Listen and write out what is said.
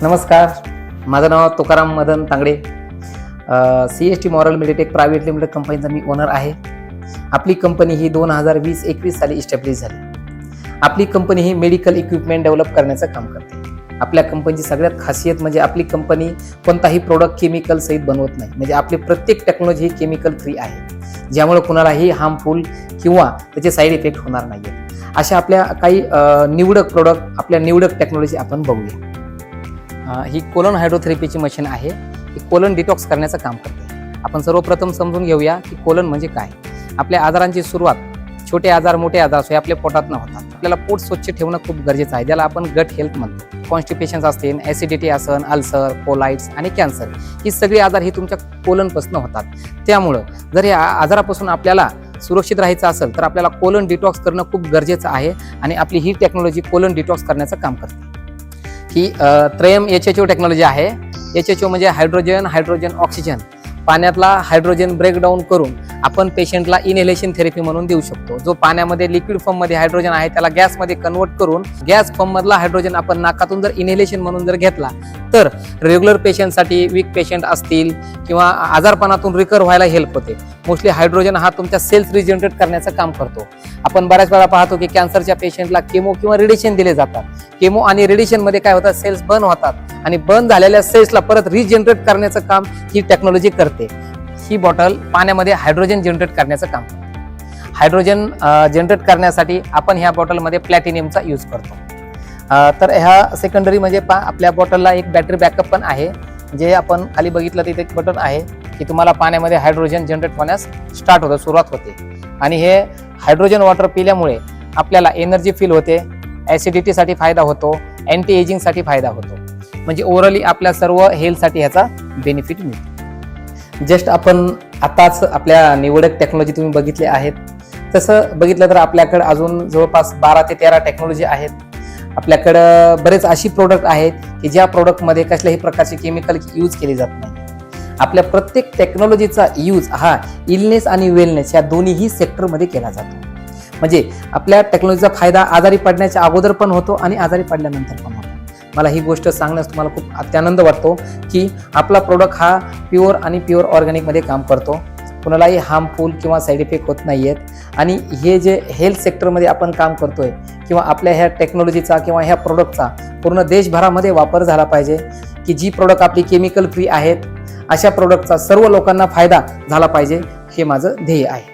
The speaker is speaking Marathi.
नमस्कार, माझं नाव Tukaram Madan Tangde. CST moral meditech private limited कंपनीचा मी ओनर आहे. आपली कंपनी ही 2020-21 साली इस्टॅब्लिश झाली. आपली कंपनी ही मेडिकल इक्विपमेंट डेव्हलप करण्याचं काम करते. आपल्या कंपनीची सगळ्यात खासियत म्हणजे आपली कंपनी कोणताही प्रोडक्ट केमिकल सहित बनवत नाही. म्हणजे आपली प्रत्येक टेक्नॉलॉजी ही केमिकल फ्री आहे, ज्यामुळे कुणालाही हार्मफुल किंवा त्याचे साईड इफेक्ट होणार नाहीये. अशा आपल्या काही निवडक प्रोडक्ट, आपल्या निवडक टेक्नॉलॉजी आपण बघूया. ही कोलन हायड्रोथेरपीची मशीन आहे. ही कोलन डिटॉक्स करण्याचं काम करते. आपण सर्वप्रथम समजून घेऊया की कोलन म्हणजे काय. आपल्या आजारांची सुरुवात छोटे आजार, मोठे आजार असो आपल्या पोटात न होतात. आपल्याला पोट स्वच्छ ठेवणं खूप गरजेचं आहे, ज्याला आपण गट हेल्थ म्हणतो. कॉन्स्टिपेशन असतील, ऍसिडिटी असन, अल्सर, कोलाइट्स आणि कॅन्सर ही सगळी आजार ही तुमच्या कोलनपासून होतात. त्यामुळं जर या आजारापासून आपल्याला सुरक्षित राहायचं असेल तर आपल्याला कोलन डिटॉक्स करणं खूप गरजेचं आहे. आणि आपली ही टेक्नॉलॉजी कोलन डिटॉक्स करण्याचं काम करते. ही त्रयम HHO टेक्नॉलॉजी आहे. HHO म्हणजे हायड्रोजन ऑक्सिजन. पाण्यातला हायड्रोजन ब्रेकडाऊन करून आपण पेशंटला इनहेलेशन थेरपी म्हणून देऊ शकतो. जो पाण्यामध्ये लिक्विड फॉर्म मध्ये हायड्रोजन आहे त्याला गॅसमध्ये कन्वर्ट करून गॅस फॉर्म मधला हायड्रोजन आपण नाकातून जर इनहेलेशन म्हणून जर घेतला तर रेग्युलर पेशंटसाठी, वीक पेशंट असतील किंवा आजारपणातून रिकवर व्हायला हेल्प होते. मोस्टली हायड्रोजन हा तुमच्या सेल्स रिजनरेट करण्याचं काम करतो. आपण बऱ्याच वेळा पाहतो की कॅन्सरच्या पेशंटला केमो किंवा रेडिएशन दिले जातात. केमो आणि रेडिएशन मध्ये काय होतं, सेल्स बर्न होतात आणि बर्न झालेल्या सेल्सला परत रिजनरेट करण्याचं काम ही टेक्नॉलॉजी करते. ही बॉटल पाण्यामध्ये हायड्रोजन जनरेट करण्याचं काम करते. हायड्रोजन जनरेट करण्यासाठी आपण ह्या बॉटलमध्ये प्लॅटिनियमचा यूज करतो. तर ह्या सेकंडरी म्हणजे आपल्या बॉटलला एक बॅटरी बॅकअप पण आहे. जे आपण खाली बघितलं तिथे एक बटन आहे की तुम्हाला पाण्यामध्ये हायड्रोजन जनरेट होण्यास स्टार्ट होतं, सुरुवात होते. आणि हे हायड्रोजन वॉटर पिल्यामुळे आपल्याला एनर्जी फील होते, ऍसिडिटीसाठी फायदा होतो, अँटी एजिंगसाठी फायदा होतो. म्हणजे ओव्हरऑली आपल्या सर्व हेल्थसाठी ह्याचा बेनिफिट मिळतो. जस्ट आपण आताच आपल्या निवडक टेक्नॉलॉजी तुम्ही बघितले आहेत. तसं बघितलं तर आपल्याकडे अजून जवळपास 12 ते 13 टेक्नॉलॉजी आहेत. आपल्याकडं बरेच अशी प्रोडक्ट आहेत की ज्या प्रोडक्टमध्ये कसल्याही प्रकारचे केमिकल यूज केले जात नाही. आपल्या प्रत्येक टेक्नॉलॉजीचा यूज हा इलनेस आणि वेलनेस या दोन्हीही सेक्टरमध्ये केला जातो. म्हणजे आपल्या टेक्नॉलॉजीचा फायदा आजारी पडण्याच्या अगोदर पण होतो आणि आजारी पडल्यानंतर पण होतो. मला ही गोष्ट सांगण्यास तुम्हाला खूप अत्यानंद वाटतो की आपला प्रोडक्ट हा प्युअर ऑर्गॅनिकमध्ये काम करतो. कुणालाही हार्मफुल किंवा साईड इफेक्ट होत नाही आहेत. आणि हे जे हेल्थ सेक्टरमध्ये आपण काम करतोय किंवा आपल्या ह्या टेक्नॉलॉजीचा किंवा ह्या प्रोडक्टचा पूर्ण देशभरामध्ये वापर झाला पाहिजे की जी प्रोडक्ट आपली केमिकल फ्री आहेत, अशा प्रोडक्टचा सर्व लोकांना फायदा झाला पाहिजे, हे माझं ध्येय आहे.